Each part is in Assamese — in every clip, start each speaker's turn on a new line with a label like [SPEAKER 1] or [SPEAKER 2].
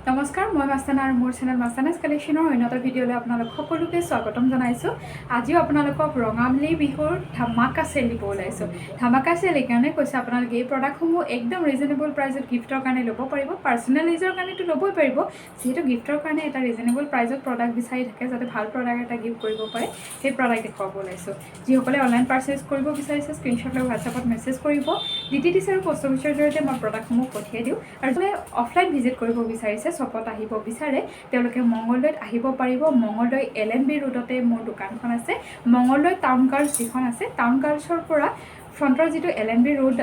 [SPEAKER 1] নমস্কাৰ মই মাস্তানা আৰু মোৰ চেনেল মাস্তানাছ কালেকশ্যনৰ অন্যতম ভিডিঅ'লৈ আপোনালোক সকলোকে স্বাগতম জনাইছোঁ। আজিও আপোনালোকক ৰঙালী বিহুৰ ধামাকা চেল দিব ওলাইছোঁ। ধামাকা চেল এইকাৰণে কৈছে আপোনালোকে এই প্ৰডাক্টসমূহ একদম ৰিজনেবল প্ৰাইজত গিফ্টৰ কাৰণে ল'ব পাৰিব। পাৰ্চনেল ইউজৰ কাৰণেতো ল'বই পাৰিব, যিহেতু গিফ্টৰ কাৰণে এটা ৰিজনেবল প্ৰাইজত প্ৰডাক্ট বিচাৰি থাকে যাতে ভাল প্ৰডাক্ট এটা গিফ্ট কৰিব পাৰে, সেই প্ৰডাক্ট দেখুৱাব ওলাইছোঁ। যিসকলে অনলাইন পাৰ্চেছ কৰিব বিচাৰিছে স্ক্ৰীনশ্বট লৈ হোৱাটছআপত মেছেজ কৰিব। DTDC আৰু পোষ্ট অফিচৰ জৰিয়তে মই প্ৰডাক্টসমূহ পঠিয়াই দিওঁ। আৰু যোনে অফলাইন ভিজিট কৰিব বিচাৰিছে, শ্বপত আহিব বিচাৰে, তেওঁলোকে মঙলদৈত আহিব পাৰিব। মঙলদৈ LNB ৰোডতে মোৰ দোকানখন আছে। মঙলদৈ টাউন গাৰ্লছ যিখন আছে, টাউন গাৰ্লছৰ পৰা ফ্ৰণ্টৰ যিটো LNB ৰোড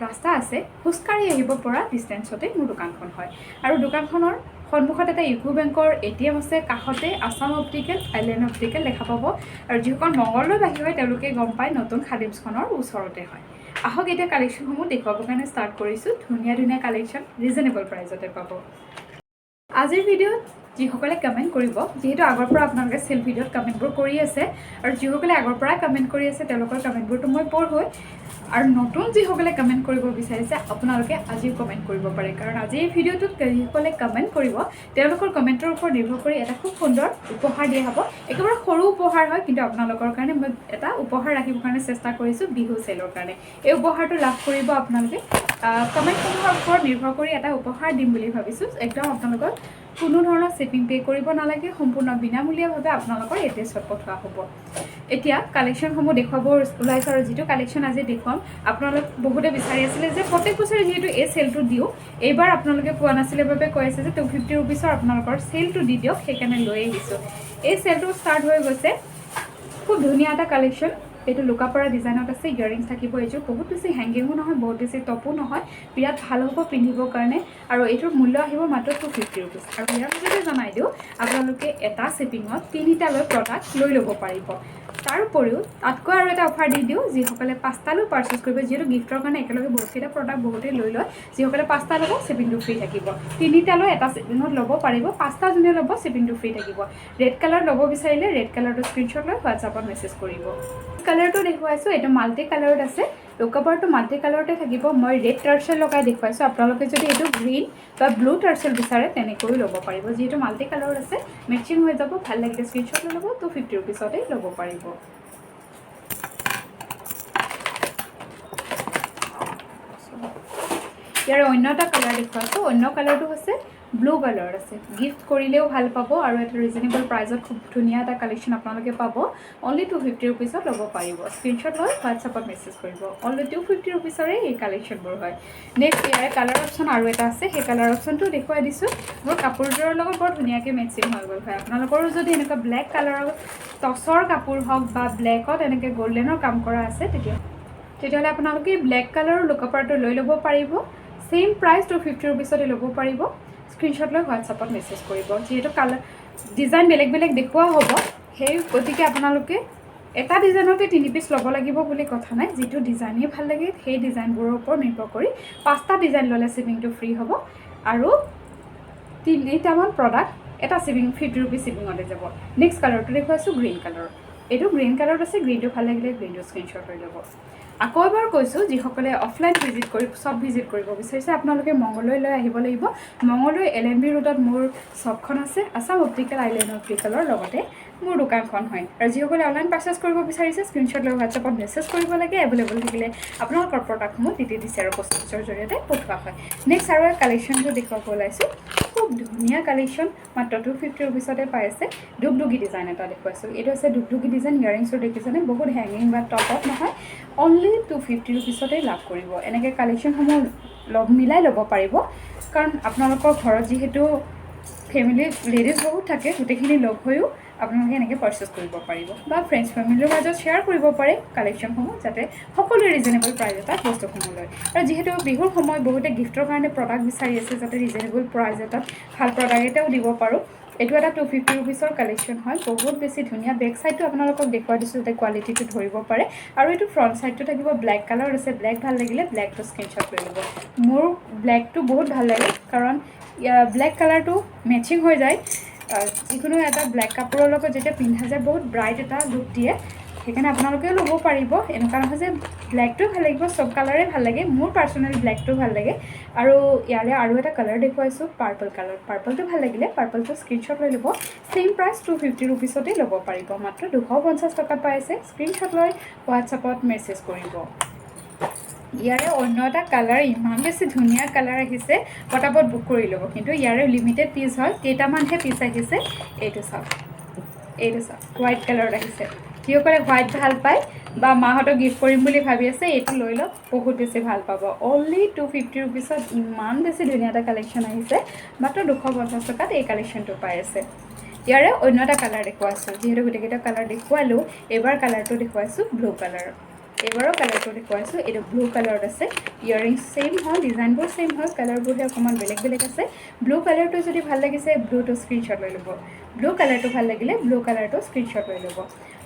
[SPEAKER 1] ৰাস্তা আছে, খোজকাঢ়ি আহিব পৰা ডিষ্টেঞ্চতে মোৰ দোকানখন হয়। আৰু দোকানখনৰ সন্মুখত এটা ইউকো বেংকৰ ATM আছে, কাষতে আছাম অপ্টিকেল, আইলেণ্ড অপ্টিকেল দেখা পাব। আৰু যিসকল মঙলদৈবাসী হয় তেওঁলোকে গম পায় নতুন খাদিমছখনৰ ওচৰতে হয়। আহক এতিয়া কালেকশ্যনসমূহ দেখুৱাবৰ কাৰণে ষ্টাৰ্ট কৰিছোঁ। ধুনীয়া ধুনীয়া কালেকশ্যন ৰিজনেবল প্ৰাইজতে পাব। আজিৰ ভিডিঅ'ত যিসকলে কমেণ্ট কৰিব, যিহেতু আগৰ পৰা আপোনালোকে চেল ভিডিঅ'ত কমেণ্টবোৰ কৰি আছে, আৰু যিসকলে আগৰ পৰাই কমেণ্ট কৰি আছে তেওঁলোকৰ কমেণ্টবোৰতো মই পঢ়োঁ। আৰু নতুন যিসকলে কমেণ্ট কৰিব বিচাৰিছে আপোনালোকে আজিও কমেণ্ট কৰিব পাৰে, কাৰণ আজিৰ ভিডিঅ'টোত যিসকলে কমেণ্ট কৰিব তেওঁলোকৰ কমেণ্টৰ ওপৰত নিৰ্ভৰ কৰি এটা খুব সুন্দৰ উপহাৰ দিয়া হ'ব। একেবাৰে সৰু উপহাৰ হয়, কিন্তু আপোনালোকৰ কাৰণে মই এটা উপহাৰ ৰাখিবৰ কাৰণে চেষ্টা কৰিছোঁ বিহু চেলৰ কাৰণে। এই উপহাৰটো লাভ কৰিব আপোনালোকে কমেণ্টসমূহৰ ওপৰত নিৰ্ভৰ কৰি এটা উপহাৰ দিম বুলি ভাবিছোঁ। একদম আপোনালোকৰ কোনো ধৰণৰ শ্বিপিং পে' কৰিব নালাগে, সম্পূৰ্ণ বিনামূলীয়াভাৱে আপোনালোকৰ এড্ৰেছত পঠোৱা হ'ব। এতিয়া কালেকশ্যনসমূহ দেখুৱাব ওলাইছোঁ, আৰু যিটো কালেকশ্যন আজি দেখুৱাম আপোনালোক বহুতে বিচাৰি আছিলে যে প্ৰত্যেক বছৰে যিহেতু এই চেলটো দিওঁ, এইবাৰ আপোনালোকে পোৱা নাছিলে বাবে কৈ আছে যে 250 ৰুপিছৰ আপোনালোকৰ চেলটো দি দিয়ক, সেইকাৰণে লৈ আহিছোঁ। এই চেলটো ষ্টাৰ্ট হৈ গৈছে। খুব ধুনীয়া এটা কালেকশ্যন। এইটো লুকা পৰা ডিজাইনত আছে, ইয়াৰিংছ থাকিব। এইযোৰ বহুত বেছি হেংগিঙো নহয়, বহুত বেছি টপো নহয়, বিৰাট ভাল হ'ব পিন্ধিবৰ কাৰণে। আৰু এইটোৰ মূল্য আহিব মাত্ৰ 250 ৰুপিছ। আৰু ইয়াৰ মাজতে জনাই দিওঁ আপোনালোকে এটা শ্বিপিঙত 3টালৈ প্ৰডাক্ট লৈ ল'ব পাৰিব। তাৰ উপৰিও তাতকৈ আৰু এটা অফাৰ দি দিওঁ, যিসকলে 5টালৈ পাৰ্চেছ কৰিব, যিহেতু গিফ্টৰ কাৰণে একেলগে বহুতকেইটা প্ৰডাক্ট বহুতেই লৈ লয়। যিসকলে 5টা ল'ব শ্বিপিংটো ফ্ৰী থাকিব। 3টালৈ এটা শ্বিপিঙত ল'ব পাৰিব, 5টা যোনে ল'ব শ্বিপিংটো ফ্ৰী থাকিব। ৰেড কালাৰ ল'ব বিচাৰিলে ৰেড কালাৰটো স্ক্ৰীনশ্বট লৈ হোৱাটছআপত মেছেজ কৰিব। কালাৰটো দেখুৱাইছোঁ, এইটো মাল্টি কালাৰত আছে। লুকাপাৰটো মাল্টি কালাৰতে থাকিব। মই ৰেড টাৰ্চেল লগাই দেখুৱাইছোঁ। আপোনালোকে যদি এইটো গ্ৰীণ বা ব্লু টাৰ্চেল বিচাৰে তেনেকৈও ল'ব পাৰিব। যিহেতু মাল্টি কালাৰত আছে, মেচিং হৈ যাব। ভাল লাগিলে স্ক্ৰীনশ্বট লৈ ল'ব, 250 ৰুপিছতে ল'ব পাৰিব। ইয়াৰ অন্য এটা কালাৰ দেখুৱাইছোঁ। অন্য কালাৰটো হৈছে ব্লু কালাৰ আছে। গিফ্ট কৰিলেও ভাল পাব, আৰু এটা ৰিজনেবল প্ৰাইজত খুব ধুনীয়া এটা কালেকশ্যন আপোনালোকে পাব। অনলি 250 ৰুপিছত ল'ব পাৰিব। স্ক্ৰীনশ্বট লৈ হোৱাটছআপত মেছেজ কৰিব। অনলি 250 ৰুপিছৰে এই কালেকশ্যনবোৰ হয়। নেক্সট ইয়াৰে কালাৰ অপশ্যন আৰু এটা আছে, সেই কালাৰ অপশ্যনটো দেখুৱাই দিছোঁ। মোৰ কাপোৰযোৰৰ লগত বৰ ধুনীয়াকৈ মেচিং হৈ গ'ল হয়। আপোনালোকৰো যদি এনেকুৱা ব্লেক কালাৰৰ টচৰ কাপোৰ হওক বা ব্লেকত এনেকৈ গল্ডেনৰ কাম কৰা আছে, তেতিয়াহ'লে আপোনালোকে ব্লেক কালাৰৰ লুকাপাৰটো লৈ ল'ব পাৰিব। ছেইম প্ৰাইচ 250 ৰুপিছতে ল'ব পাৰিব। স্ক্ৰীনশ্বট লৈ হোৱাটছআপত মেছেজ কৰিব। যিহেতু কালাৰ ডিজাইন বেলেগ বেলেগ দেখুওৱা হ'ব, সেই গতিকে আপোনালোকে এটা ডিজাইনতে 3 পিচ ল'ব লাগিব বুলি কথা নাই। যিটো ডিজাইনেই ভাল লাগে সেই ডিজাইনবোৰৰ ওপৰত নিৰ্ভৰ কৰি 5টা ডিজাইন ল'লে শ্বিপিংটো ফ্ৰী হ'ব। আৰু 3টামান প্ৰডাক্ট এটা 50 ৰুপিছ শ্বিপিঙতে যাব। নেক্সট কালাৰটো দেখুৱাইছোঁ গ্ৰীণ কালাৰ। এইটো গ্ৰীণ কালাৰত আছে। গ্ৰীণটো ভাল লাগিলে গ্ৰীণটো স্ক্ৰীনশ্বট লৈ ল'ব। আকৌ এবাৰ কৈছোঁ, যিসকলে অফলাইন ভিজিট কৰিব বিচাৰিছে আপোনালোকে মঙলদৈলৈ আহিব লাগিব। মঙলদৈ LNB ৰোডত মোৰ শ্বপখন আছে, আছাম অপ্টিকেল, আইলেণ্ড অপ্টিকেলৰ লগতে মোৰ দোকানখন হয়। আৰু যিসকলে অনলাইন পাৰ্চেছ কৰিব বিচাৰিছে স্ক্ৰীনশ্বট লৈ হোৱাটছআপত মেছেজ কৰিব লাগে। এভেইলেবল থাকিলে আপোনালোকৰ প্ৰডাক্টসমূহ DTDC আৰু পোষ্ট অফিচৰ জৰিয়তে পঠোৱা হয়। নেক্সট আৰু এক কালেকশ্যনটো দেখুৱাব ওলাইছোঁ। খুব ধুনীয়া কালেকশ্যন, মাত্ৰ 250 ৰুপিছতে পাই আছে। ডুগডুগি ডিজাইন এটা দেখুৱাইছোঁ। এইটো আছে ডুগডুগি ডিজাইন। ইয়াৰিংছটো দেখিছেনে, বহুত হেংগিং বা টপত নহয়, অনলি 250 ৰুপিছতে লাভ কৰিব। এনেকৈ কালেকশ্যনসমূহ মিলাই ল'ব পাৰিব, কাৰণ আপোনালোকৰ ঘৰত যিহেতু ফেমিলি লেডিজ বহুত থাকে, গোটেইখিনি লগ হৈও আপোনালোকে এনেকৈ পাৰ্চেছ কৰিব পাৰিব, বা ফ্ৰেণ্ডছ ফেমিলিৰ মাজত শ্বেয়াৰ কৰিব পাৰে কালেকশ্যনসমূহ, যাতে সকলোৱে ৰিজনেবল প্ৰাইজ এটা বস্তুসমূহ লয়। আৰু যিহেতু বিহুৰ সময় বহুতে গিফ্টৰ কাৰণে প্ৰডাক্ট বিচাৰি আছে, যাতে ৰিজনেবল প্ৰাইজ এটাত ভাল প্ৰডাক্ট এটাও দিব পাৰোঁ। এইটো এটা 250 ৰুপিছৰ কালেকশ্যন হয়। বহুত বেছি ধুনীয়া। বেক ছাইডটো আপোনালোকক দেখুৱাই দিছোঁ যাতে কোৱালিটিটো ধৰিব পাৰে। আৰু এইটো ফ্ৰণ্ট ছাইডটো থাকিব ব্লেক কালাৰ আছে। ব্লেক ভাল লাগিলে ব্লেকটো স্ক্ৰীনশ্বট লৈ ল'ব। মোৰ ব্লেকটো বহুত ভাল লাগে, কাৰণ ব্লেক কালাৰটো মেচিং হৈ যায়। যিকোনো এটা ব্লেক কাপোৰৰ লগত যেতিয়া পিন্ধা যায় বহুত ব্ৰাইট এটা লুক দিয়ে। সেইকাৰণে আপোনালোকেও ল'ব পাৰিব এনেকুৱা নহয় যে ব্লেকটো ভাল লাগিব চব কালাৰে ভাল লাগে মোৰ পাৰ্চনেলি ব্লেকটো ভাল লাগে আৰু ইয়াৰে আৰু এটা কালাৰ দেখুৱাইছোঁ পাৰ্পল কালাৰ পাৰ্পলটো ভাল লাগিলে পাৰ্পলটো স্ক্ৰীনশ্বট লৈ ল'ব চেম প্ৰাইচ 250 ৰুপিছতে ল'ব পাৰিব মাত্ৰ 250 টকাত পাই আছে স্ক্ৰীনশ্বট লৈ হোৱাটছআপত মেছেজ কৰিব ইয়াৰে অন্য এটা কালাৰ ইমান বেছি ধুনীয়া কালাৰ আহিছে পটাপট বুক কৰি ল'ব কিন্তু ইয়াৰে লিমিটেড পিচ হয় কেইটামানহে পিচ আহিছে এইটো চাওক হোৱাইট কালাৰত আহিছে যিসকলে হোৱাইট ভাল পায় বা মাহঁতক গিফ্ট কৰিম বুলি ভাবি আছে এইটো লৈ লওক বহুত বেছি ভাল পাব অনলি 250 ৰুপিছত ইমান বেছি ধুনীয়া এটা কালেকশ্যন আহিছে মাত্ৰ 250 টকাত এই কালেকশ্যনটো পাই আছে ইয়াৰে অন্য এটা কালাৰ দেখুৱাইছোঁ যিহেতু গোটেইকেইটা কালাৰ দেখুৱালোঁ এইবাৰ কালাৰটো দেখুৱাইছোঁ ব্লু কালাৰ এইবাৰো কালাৰটো দেখুৱাইছোঁ এইটো ব্লু কালাৰত আছে ইয়াৰিংছ ছেইম হয় ডিজাইনবোৰ ছেইম হয় কালাৰবোৰহে অকণমান বেলেগ বেলেগ আছে ব্লু কালাৰটো যদি ভাল লাগিছে ব্লুটো স্ক্ৰীনশ্বট লৈ ল'ব ব্লু কালাৰটো ভাল লাগিলে ব্লু কালাৰটো স্ক্ৰীনশ্বট লৈ ল'ব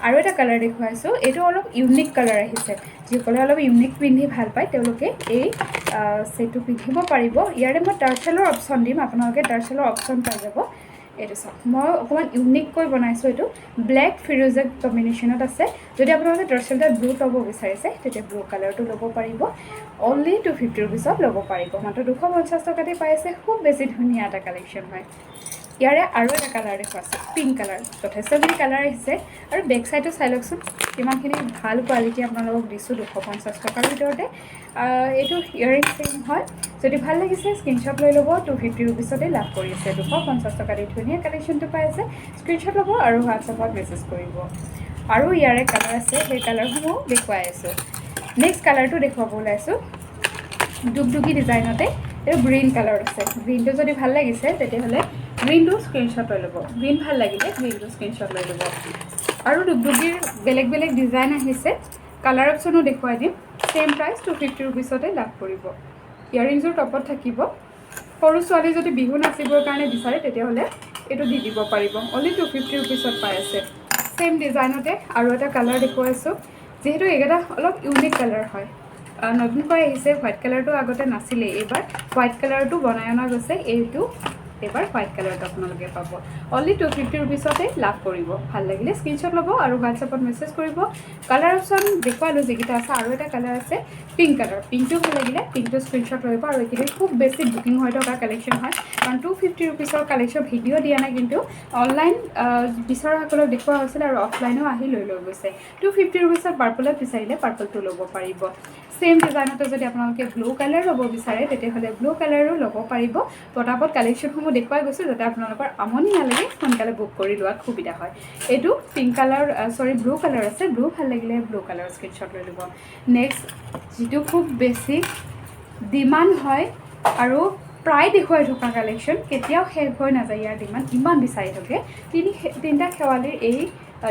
[SPEAKER 1] আৰু এটা কালাৰ দেখুৱাইছোঁ এইটো অলপ ইউনিক কালাৰ আহিছে যিসকলে অলপ ইউনিক পিন্ধি ভাল পায় তেওঁলোকে এই ছেটটো পিন্ধিব পাৰিব ইয়াৰে মই টাৰ্চেলৰ অপশ্যন দিম আপোনালোকে টাৰ্চেলৰ অপশ্যন পাই যাব এইটো চাওক মই অকণমান ইউনিককৈ বনাইছোঁ এইটো ব্লেক ফিৰোজা কম্বিনেশ্যনত আছে যদি আপোনালোকে টাৰ্চেলটাত ব্লু ল'ব বিচাৰিছে তেতিয়া ব্লু কালাৰটো ল'ব পাৰিব অনলি 250 ৰুপিছত ল'ব পাৰিব মাত্ৰ 250 টকাতে পাই আছে খুব বেছি ধুনীয়া এটা কালেকশ্যন হয় ইয়াৰে আৰু এটা কালাৰ দেখুৱাইছে পিংক কালাৰ যথেষ্টখিনি কালাৰ আহিছে আৰু বেক চাইডটো চাই লওকচোন কিমানখিনি ভাল কোৱালিটি আপোনালোকক দিছোঁ 250 টকাৰ ভিতৰতে এইটো ইয়াৰিং ছেইম হয় যদি ভাল লাগিছে স্ক্ৰীনশ্বট লৈ ল'ব 250 ৰুপিছতে লাভ কৰি আছে 250 টকাত এই ধুনীয়া কালেকশ্যনটো পাই আছে স্ক্ৰীনশ্বট ল'ব আৰু হোৱাটছআপত মেছেজ কৰিব আৰু ইয়াৰে কালাৰ আছে সেই কালাৰসমূহ দেখুৱাই আছোঁ নেক্সট কালাৰটো দেখুৱাব ওলাইছোঁ ডুগডুগি ডিজাইনতে এইটো গ্ৰীণ কালাৰত আছে গ্ৰীণটো যদি ভাল লাগিছে তেতিয়াহ'লে গ্ৰীণটো স্ক্ৰীনশ্বট লৈ ল'ব গ্ৰীণ ভাল লাগিলে গ্ৰীণটো স্ক্ৰীনশ্বট লৈ ল'ব আৰু ডুগডুগিৰ বেলেগ বেলেগ ডিজাইন আহিছে কালাৰ অপশ্যনো দেখুৱাই দিম ছেইম প্ৰাইচ 250 ৰুপিছতে লাভ কৰিব ইয়াৰিংছৰ টপত থাকিব সৰু ছোৱালী যদি বিহু নাচিবৰ কাৰণে বিচাৰে তেতিয়াহ'লে এইটো দি দিব পাৰিব অনলি 250 ৰুপিছত পাই আছে ছেইম ডিজাইনতে আৰু এটা কালাৰ দেখুৱাইছোঁ যিহেতু এইকেইটা অলপ ইউনিক কালাৰ হয় নতুনকৈ আহিছে হোৱাইট কালাৰটো আগতে নাছিলেই এইবাৰ হোৱাইট কালাৰটো বনাই অনা গৈছে এইটো এবাৰ হোৱাইট কালাৰটো আপোনালোকে পাব অনলি 250 ৰুপিছতে লাভ কৰিব ভাল লাগিলে স্ক্ৰীনশ্বট ল'ব আৰু হোৱাটছআপত মেছেজ কৰিব কালাৰ অপশ্যন দেখুৱালোঁ যিকেইটা আছে আৰু এটা কালাৰ আছে পিংক কালাৰ পিংকটো ভাল লাগিলে পিংকটো স্ক্ৰীনশ্বট ল'ব আৰু এইকেইটা খুব বেছি বুকিং হৈ থকা কালেকশ্যন হয় কাৰণ 250 ৰুপিছৰ কালেকশ্যন ভিডিঅ' দিয়া নাই কিন্তু অনলাইন বিচৰাসকলক দেখুওৱা হৈছিলে আৰু অফলাইনো আহি লৈ গৈছে 250 ৰুপিছত পাৰ্পলত বিচাৰিলে পাৰ্পলটো ল'ব পাৰিব ছেইম ডিজাইনতে যদি আপোনালোকে ব্লু কালাৰ ল'ব বিচাৰে তেতিয়াহ'লে ব্লু কালাৰো ল'ব পাৰিব পটাপট কালেকশ্যনসমূহ দেখুৱাই গৈছোঁ যাতে আপোনালোকৰ আমনি নালাগে সোনকালে বুক কৰি লোৱাত সুবিধা হয় এইটো পিংক কালাৰ ব্লু কালাৰ আছে ব্লু ভাল লাগিলে ব্লু কালাৰ স্ক্ৰীনশ্বট লৈ ল'ব নেক্সট যিটো খুব বেছি ডিমাণ্ড হয় আৰু প্ৰায় দেখুৱাই থকা কালেকশ্যন কেতিয়াও শেষ হৈ নাযায় ইয়াৰ ডিমাণ্ড ইমান বিচাৰি থাকে তিনিটা খেৱালীৰ এই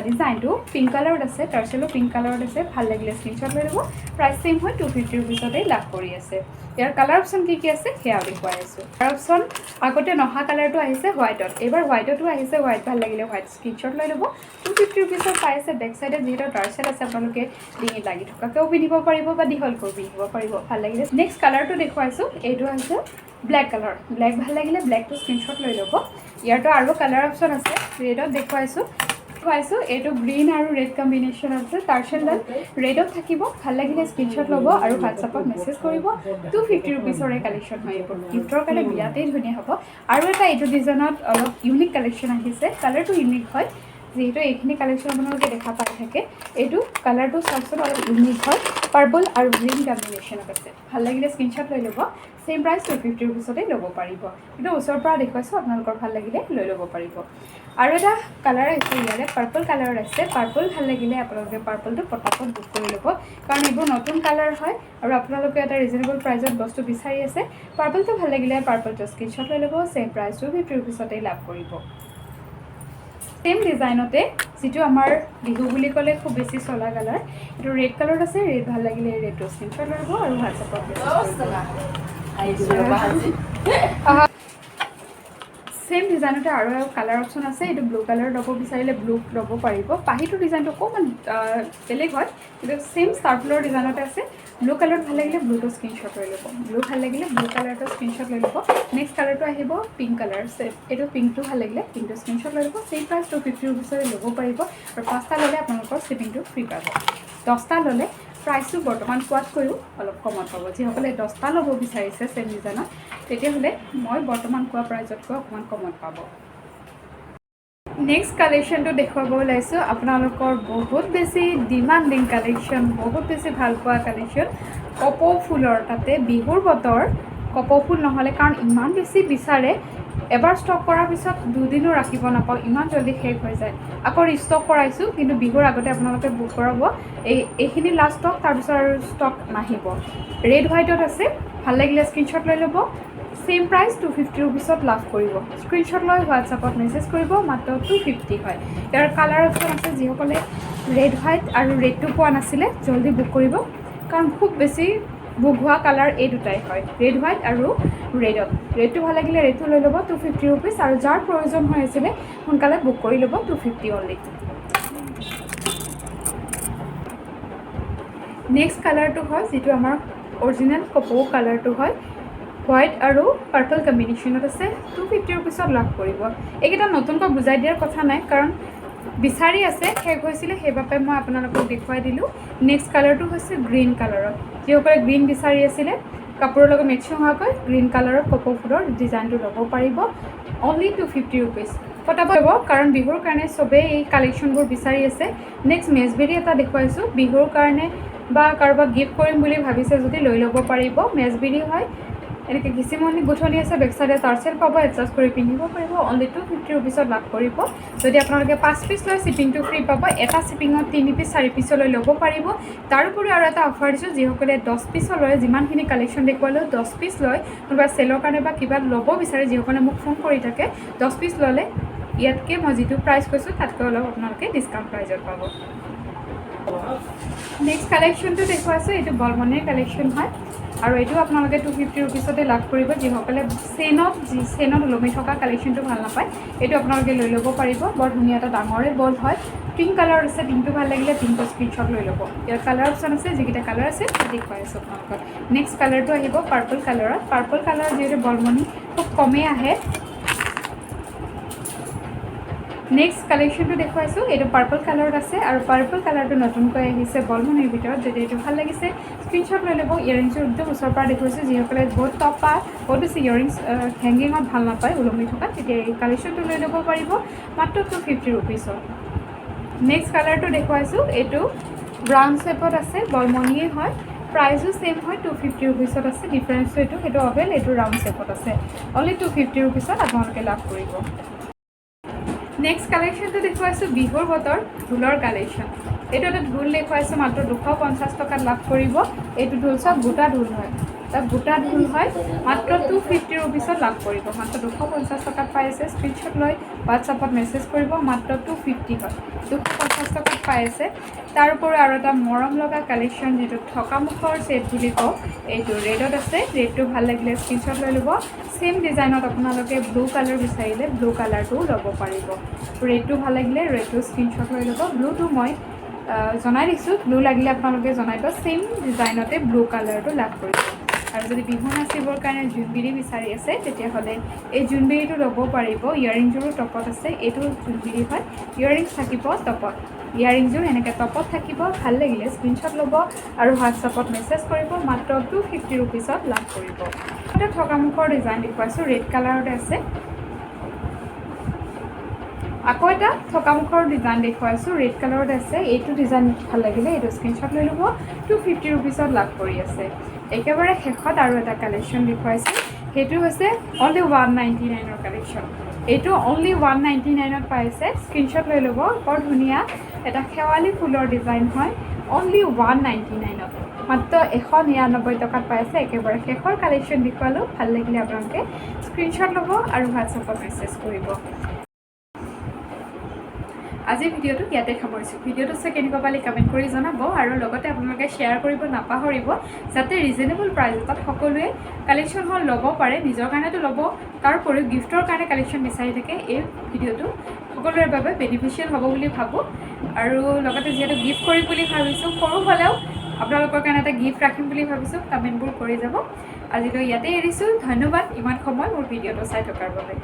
[SPEAKER 1] ডিজাইনটো পিংক কালাৰত আছে টাৰ্চেলো পিংক কালাৰত আছে ভাল লাগিলে স্ক্ৰীনশ্বট লৈ ল'ব প্ৰাইচ ছেইম হয় 250 ৰুপিছতেই লাভ কৰি আছে ইয়াৰ কালাৰ অপশ্যন কি আছে সেয়াও দেখুৱাই আছোঁ কালাৰ অপশ্যন আগতে নহা কালাৰটো আহিছে হোৱাইটত এইবাৰ হোৱাইটতো আহিছে হোৱাইট ভাল লাগিলে হোৱাইট স্ক্ৰীনশ্বট লৈ ল'ব 250 ৰুপিছত পাই আছে বেক চাইডত যিহেতু টাৰ্চেল আছে আপোনালোকে ডিঙিত লাগি থকাকৈও পিন্ধিব পাৰিব বা দীঘলকৈও পিন্ধিব পাৰিব ভাল লাগিলে নেক্সট কালাৰটো দেখুৱাইছোঁ এইটো হৈছে ব্লেক কালাৰ ব্লেক ভাল লাগিলে ব্লেকটো স্ক্ৰীনশ্বট লৈ ল'ব ইয়াৰতো আৰু কালাৰ অপশ্যন আছে ৰেডত দেখুৱাইছোঁ এইটো গ্ৰীণ আৰু ৰেড কম্বিনেশ্যন আছে টাৰ্চেলডাল ৰেডত থাকিব ভাল লাগিলে স্ক্ৰীনশ্বট ল'ব আৰু হোৱাটছআপত মেছেজ কৰিব 250 ৰুপিছৰে কালেকশ্যন হয় এইবোৰ গিফ্টৰ কাৰণে বিৰাটেই ধুনীয়া হ'ব আৰু এটা এইটো ডিজাইনত অলপ ইউনিক কালেকশ্যন আহিছে কালাৰটো ইউনিক হয় যিহেতু এইখিনি কালেকশ্যন আপোনালোকে দেখা পাই থাকে এইটো কালাৰটো চাওকচোন অলপ ইউনিক হয় পাৰ্পল আৰু গ্ৰীণ কম্বিনেশ্যনত আছে ভাল লাগিলে স্ক্ৰীনশ্বট লৈ ল'ব ছেইম প্ৰাইচ 250 ৰুপিছতে ল'ব পাৰিব কিন্তু ওচৰৰ পৰা দেখুৱাইছোঁ আপোনালোকৰ ভাল লাগিলে লৈ ল'ব পাৰিব আৰু এটা কালাৰ আহিছে ইয়াৰে পাৰ্পল কালাৰত আছে পাৰ্পল ভাল লাগিলে আপোনালোকে পাৰ্পলটো পটাপট বুক কৰি ল'ব কাৰণ এইবোৰ নতুন কালাৰ হয় আৰু আপোনালোকে এটা ৰিজনেবল প্ৰাইজত বস্তু বিচাৰি আছে পাৰ্পলটো ভাল লাগিলে পাৰ্পলটো স্ক্ৰীনশ্বট লৈ ল'ব ছেইম প্ৰাইচ 250 ৰুপিছতেই লাভ কৰিব ছেইম ডিজাইনতে যিটো আমাৰ বিহু বুলি ক'লে খুব বেছি চলা কালাৰ এইটো ৰেড কালাৰত আছে ৰেড ভাল লাগিলে ৰেডটো স্ক্ৰীনশ্বট লৈ ল'ব আৰু হোৱাটছআপত সেম ডিজাইনতে আৰু কালাৰ অপশ্যন আছে এইটো ব্লু কালাৰ ল'ব বিচাৰিলে ব্লু ল'ব পাৰিব পাহিটো ডিজাইনটো অকণমান বেলেগ হয় কিন্তু সেম ষ্টাৰফুলৰ ডিজাইনতে আছে ব্লু কালাৰ ভাল লাগিলে ব্লুটো স্ক্ৰীনশ্বট লৈ ল'ব ব্লু ভাল লাগিলে ব্লু কালাৰটো স্ক্ৰীনশ্বট লৈ ল'ব নেক্সট কালাৰটো আহিব পিংক কালাৰ এইটো পিংকটো ভাল লাগিলে পিংকটো স্ক্ৰীনশ্বট লৈ ল'ব চেম প্ৰাইচ 250 ৰুপিছৰে ল'ব পাৰিব আৰু 5টা ল'লে আপোনালোকৰ শ্বিপিংটো ফ্ৰী পাব 10টা ল'লে প্ৰাইচটো বৰ্তমান কোৱাতকৈও অলপ কমত পাব যিসকলে 10টা ল'ব বিচাৰিছে চেম ডিজাইনত তেতিয়াহ'লে মই বৰ্তমান কোৱা প্ৰাইচতকৈ অকণমান কমত পাব নেক্সট কালেকশ্যনটো দেখুৱাব ওলাইছোঁ আপোনালোকৰ বহুত বেছি ডিমাণ্ডিং কালেকশ্যন বহুত বেছি ভাল পোৱা কালেকশ্যন কপৌ ফুলৰ তাতে বিহুৰ বতৰ কপৌ ফুল নহ'লে কাৰণ ইমান বেছি বিচাৰে এবাৰ ষ্টক কৰাৰ পিছত দুদিনো ৰাখিব নাপাওঁ ইমান জলদি শেষ হৈ যায় আকৌ ৰিষ্টক কৰাইছোঁ কিন্তু বিহুৰ আগতে আপোনালোকে বুক কৰাব এইখিনি লাষ্ট ষ্টক তাৰপিছত আৰু ষ্টক নাহিব ৰেড হোৱাইটত আছে ভাল লাগিলে স্ক্ৰীনশ্বট লৈ ল'ব সেম প্ৰাইচ 250 ৰুপিছত লাভ কৰিব স্ক্ৰীনশ্বট লৈ হোৱাটছআপত মেছেজ কৰিব মাত্ৰ 250 হয় ইয়াৰ কালাৰ অপশ্যন আছে যিসকলে ৰেড হোৱাইট আৰু ৰেডটো পোৱা নাছিলে জলদি বুক কৰিব কাৰণ খুব বেছি বুক হোৱা কালাৰ এই দুটাই হয় ৰেড হোৱাইট আৰু ৰেডত ৰেডটো ভাল লাগিলে ৰেডটো লৈ ল'ব 250 ৰুপিছ আৰু যাৰ প্ৰয়োজন হৈ আছিলে সোনকালে বুক কৰি ল'ব 250 অনলি নেক্সট কালাৰটো হয় যিটো আমাৰ অৰিজিনেল কপৌ কালাৰটো হয় হোৱাইট আৰু পাৰ্পল কম্বিনেশ্যনত আছে 250 ৰুপিছত লাভ কৰিব এইকেইটা নতুনকৈ বুজাই দিয়াৰ কথা নাই কাৰণ বিচাৰি আছে শেষ হৈছিলে সেইবাবে মই আপোনালোকক দেখুৱাই দিলোঁ নেক্সট কালাৰটো হৈছে গ্ৰীণ কালাৰত যিসকলে গ্ৰীণ বিচাৰি আছিলে কাপোৰৰ লগত মেচিং হোৱাকৈ গ্ৰীণ কালাৰৰ কপৌ ফুলৰ ডিজাইনটো ল'ব পাৰিব অনলি 250 ৰুপিছ পটাব কাৰণ বিহুৰ কাৰণে চবেই এই কালেকশ্যনবোৰ বিচাৰি আছে নেক্সট মেজবেৰী এটা দেখুৱাইছোঁ বিহুৰ কাৰণে বা কাৰোবাক গিফ্ট কৰিম বুলি ভাবিছে যদি লৈ ল'ব পাৰিব মেজবেৰী হয় এনেকৈ ঘিচিমনি গুঠনি আছে বেকচাইডে টাৰ্চেল পাব এডজাষ্ট কৰি পিন্ধিব পাৰিব অনলি 250 ৰুপিছত লাভ কৰিব যদি আপোনালোকে 5 পিচ লয় শ্বিপিংটো ফ্ৰী পাব এটা শ্বিপিঙত 3 পিচ 4 পিচলৈ ল'ব পাৰিব তাৰোপৰি আৰু এটা অফাৰ দিছোঁ যিসকলে 10 পিচলৈ যিমানখিনি কালেকশ্যন দেখুৱালেও 10 পিচ লয় কোনোবা চেলৰ কাৰণে বা কিবা ল'ব বিচাৰে যিসকলে মোক ফোন কৰি থাকে 10 পিচ ল'লে ইয়াতকৈ মই যিটো প্ৰাইচ কৈছোঁ তাতকৈ অলপ আপোনালোকে ডিছকাউণ্ট প্ৰাইজত পাব নেক্সট কালেকশ্যনটো দেখুৱাইছোঁ এইটো বলমনিৰ কালেকশ্যন হয় আৰু এইটো আপোনালোকে 250 ৰুপিছতে লাভ কৰিব যিসকলে চেইনত ওলমি থকা কালেকশ্যনটো ভাল নাপায় এইটো আপোনালোকে লৈ ল'ব পাৰিব বৰ ধুনীয়া এটা ডাঙৰে বল হয় পিংক কালাৰ আছে পিংকটো ভাল লাগিলে পিংকটো স্ক্ৰীনশ্বট লৈ ল'ব ইয়াৰ কালাৰ অপশ্যন আছে যিকেইটা কালাৰ আছে দেখুৱাই আছোঁ আপোনালোকক নেক্সট কালাৰটো আহিব পাৰ্পল কালাৰত পাৰ্পল কালাৰ যিহেতু বলমনি খুব কমেই আহে নেক্সট কালেকশ্যনটো দেখুৱাইছোঁ এইটো পাৰ্পল কালাৰত আছে আৰু পাৰ্পল কালাৰটো নতুনকৈ আহিছে বলমনিৰ ভিতৰত যদি এইটো ভাল লাগিছে স্ক্ৰীনশ্বট লৈ ল'ব ইয়েৰিংছৰ একদম ওচৰৰ পৰা দেখুৱাইছোঁ যিসকলে বহুত টপ বা বহুত বেছি ইয়েৰিংছ হেংগিঙত ভাল নাপায় ওলমি থকা তেতিয়া এই কালেকশ্যনটো লৈ ল'ব পাৰিব মাত্ৰ 250 ৰুপিছত নেক্সট কালাৰটো দেখুৱাইছোঁ এইটো ব্ৰাউন শ্বেপত আছে বলমনিয়ে হয় প্ৰাইচো ছেম হয় 250 ৰুপিছত আছে ডিফাৰেঞ্চটো সেইটো অভেল এইটো ৰাউণ্ড শ্বেপত আছে অনলি 250 ৰুপিছত আপোনালোকে লাভ কৰিব নেক্সট কালেকশ্যনটো দেখুৱাইছোঁ বিহুৰ বতৰ ঢোলৰ কালেকশ্যন এইটো এটা ঢোল দেখুৱাইছোঁ মাত্ৰ 250 টকাত লাভ কৰিব এইটো ঢোল চব গোটা ঢোল হয় গোটা ঢোল হয় মাত্ৰ 250 ৰুপিছত লাভ কৰিব মাত্ৰ 250 টকাত পাই আছে স্ক্ৰীনশ্বট লৈ হোৱাটছআপত মেছেজ কৰিব মাত্ৰ 250 হয় 250 টকাত পাই আছে তাৰোপৰি আৰু এটা মৰম লগা কালেকশ্যন যিটো থকামুখৰ ছেট বুলি কওঁ এইটো ৰেডত আছে ৰেডটো ভাল লাগিলে স্ক্ৰীনশ্বট লৈ ল'ব ছেম ডিজাইনত আপোনালোকে ব্লু কালাৰ বিচাৰিলে ব্লু কালাৰটোও ল'ব পাৰিব ৰেডটো ভাল লাগিলে ৰেডটো স্ক্ৰীনশ্বট লৈ ল'ব ব্লুটো মই জনাই দিছোঁ ব্লু লাগিলে আপোনালোকে জনাই দিব ছেম ডিজাইনতে ব্লু কালাৰটো লাভ কৰিব আৰু যদি বিহু নাচিবৰ কাৰণে জোনবিৰি বিচাৰি আছে তেতিয়াহ'লে এই জোনবিৰিটো ল'ব পাৰিব ইয়েৰিংযোৰো টপত আছে এইটো জোনবিৰি হয় ইয়েৰিংছ থাকিব টপত ইয়েৰিংযোৰ এনেকৈ টপত থাকিব ভাল লাগিলে স্ক্ৰীনশ্বট ল'ব আৰু হোৱাটছআপত মেছেজ কৰিব মাত্ৰ 250 ৰুপিছত লাভ কৰিব এটা থকামুখৰ ডিজাইন দেখুৱাইছোঁ ৰেড কালাৰতে আছে আকৌ এটা থকামুখৰ ডিজাইন দেখুৱাইছোঁ ৰেড কালাৰত আছে এইটো ডিজাইন ভাল লাগিলে এইটো স্ক্ৰীনশ্বট লৈ ল'ব 250 ৰুপিছত লাভ কৰি আছে একেবাৰে শেষত আৰু এটা কালেকশ্যন দেখুৱাইছোঁ সেইটো হৈছে অনলি 199ৰ কালেকশ্যন এইটো অনলি 199ত পাইছে স্ক্ৰীনশ্বট লৈ ল'ব বৰ ধুনীয়া এটা শেৱালি ফুলৰ ডিজাইন হয় অনলি 199ত মাত্ৰ 199 টকাত পাইছে একেবাৰে শেষৰ কালেকশ্যন দেখুৱালোঁ ভাল লাগিলে আপোনালোকে স্ক্ৰীনশ্বট ল'ব আৰু হোৱাটছআপত মেছেজ কৰিব আজিৰ ভিডিঅ'টো ইয়াতে সামৰিছোঁ। ভিডিঅ'টো চাই কেনেকুৱা পালে কমেণ্ট কৰি জনাব আৰু লগতে আপোনালোকে শ্বেয়াৰ কৰিব নাপাহৰিব, যাতে ৰিজনেবল প্ৰাইচত সকলোৱে কালেকশ্যনখন ল'ব পাৰে। নিজৰ কাৰণেতো ল'ব, তাৰ উপৰিও গিফ্টৰ কাৰণে কালেকশ্যন বিচাৰি থাকে। এই ভিডিঅ'টো সকলোৰে বাবে বেনিফিচিয়েল হ'ব বুলি ভাবোঁ। আৰু লগতে যিহেতু গিফ্ট কৰিম বুলি ভাবিছোঁ, সৰু হ'লেও আপোনালোকৰ কাৰণে এটা গিফ্ট ৰাখিম বুলি ভাবিছোঁ। কমেণ্টবোৰ কৰি যাব। আজিলৈ ইয়াতে এৰিছোঁ। ধন্যবাদ ইমান সময় মোৰ ভিডিঅ'টো চাই থকাৰ বাবে।